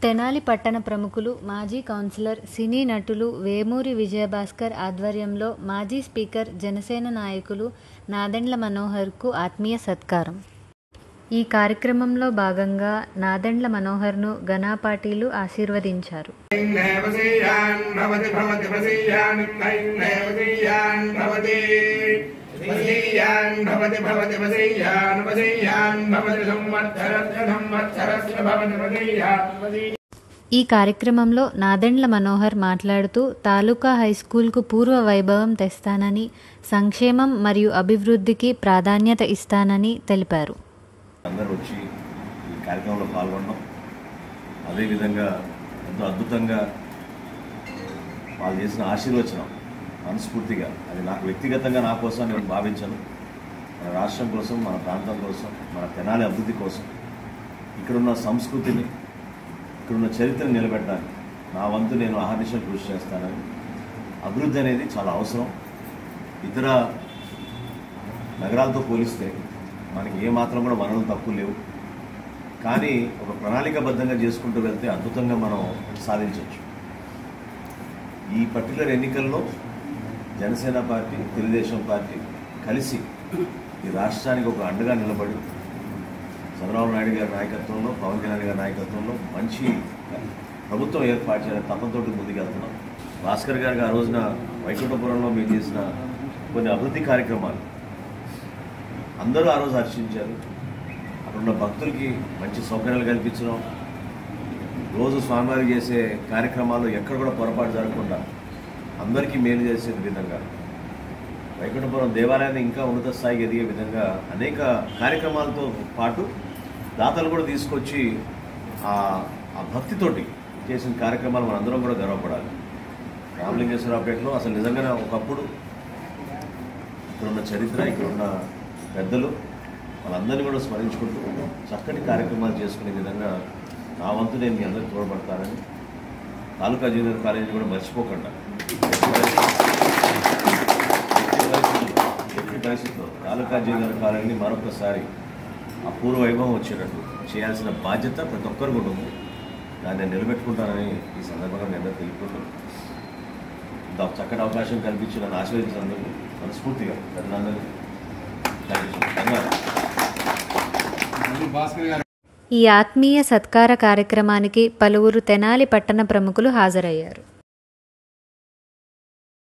తెనాలి పట్టణ ప్రముఖులు, మాజీ కౌన్సిలర్, సినీ నటులు వేమూరి విజయభాస్కర్ ఆధ్వర్యంలో మాజీ స్పీకర్, జనసేన నాయకులు నాదెండ్ల మనోహర్కు ఆత్మీయ సత్కారం. ఈ కార్యక్రమంలో భాగంగా నాదెండ్ల మనోహర్ను ఘనాపాటీలు ఆశీర్వదించారు. ఈ కార్యక్రమంలో నాదెండ్ల మనోహర్ మాట్లాడుతూ తాలూకా హైస్కూల్కు పూర్వ వైభవం తెస్తానని, సంక్షేమం మరియు అభివృద్ధికి ప్రాధాన్యత ఇస్తానని తెలిపారు. అందరూ వచ్చి ఈ కార్యక్రమంలో పాల్గొనడం, అదేవిధంగా ఎంతో అద్భుతంగా వాళ్ళు చేసిన ఆశీర్వచనం మనస్ఫూర్తిగా అది నాకు వ్యక్తిగతంగా నా కోసం నేను భావించను. మన రాష్ట్రం కోసం, మన ప్రాంతం కోసం, మన తెనాలి అభివృద్ధి కోసం, ఇక్కడున్న సంస్కృతిని, ఇక్కడున్న చరిత్రను నిలబెట్టడానికి నా వంతు నేను అహర్నిశలు కృషి చేస్తానని. అభివృద్ధి అనేది చాలా అవసరం. ఇతర నగరాలతో పోలిస్తే మనకి ఏమాత్రం కూడా వనరులు తక్కువ లేవు. కానీ ఒక ప్రణాళికాబద్ధంగా చేసుకుంటూ వెళ్తే అద్భుతంగా మనం సాధించవచ్చు. ఈ పర్టికులర్ ఎన్నికల్లో జనసేన పార్టీ, తెలుగుదేశం పార్టీ కలిసి ఈ రాష్ట్రానికి ఒక అండగా నిలబడి చంద్రబాబు నాయుడు గారి నాయకత్వంలో, పవన్ కళ్యాణ్ గారి నాయకత్వంలో మంచి ప్రభుత్వం ఏర్పాటు చేయాలని తపంతోటి ముందుకెళ్తున్నాం. భాస్కర్ గారికి ఆ రోజున వైకుంఠపురంలో మేము చేసిన కొన్ని అభివృద్ధి కార్యక్రమాలు అందరూ ఆ రోజు హర్షించారు. అక్కడున్న భక్తులకి మంచి సౌకర్యాలు కల్పించడం, రోజు స్వామివారికి చేసే కార్యక్రమాలు ఎక్కడ కూడా పొరపాటు జరగకుండా అందరికీ మేలు చేసే విధంగా వైకుంఠపురం దేవాలయాన్ని ఇంకా ఉన్నత స్థాయికి ఎదిగే విధంగా అనేక కార్యక్రమాలతో పాటు దాతలు కూడా తీసుకొచ్చి ఆ భక్తితోటి చేసిన కార్యక్రమాలు మనందరం కూడా గర్వపడాలి. రామలింగేశ్వరపేటలో అసలు నిజంగానే ఒకప్పుడు ఇక్కడున్న చరిత్ర, ఇక్కడున్న పెద్దలు వాళ్ళందరినీ కూడా స్మరించుకుంటూ చక్కటి కార్యక్రమాలు చేసుకునే విధంగా నా వంతు నేను మీ అందరికీ తోడ్పడతానని, తాలూకా జూనియర్ కాలేజీ కూడా మర్చిపోకుండా ఎట్టి పరిస్థితుల్లో తాలూకా జూనియర్ కాలేజీని మరొకసారి అపూర్వ వైభవం వచ్చేటట్టు చేయాల్సిన బాధ్యత ప్రతి ఒక్కరు కూడా ఉంది. దాన్ని నేను నిలబెట్టుకుంటానని ఈ సందర్భంగా మీ అందరూ తెలుపుకుంటాను. ఇంత చక్కటి అవకాశం కల్పించి నన్ను ఆశీర్వదించినందుకు మనస్ఫూర్తిగా ధన్యవాదాలు. ఈ ఆత్మీయ సత్కార కార్యక్రమానికి పలువురు తెనాలి పట్టణ ప్రముఖులు హాజరయ్యారు.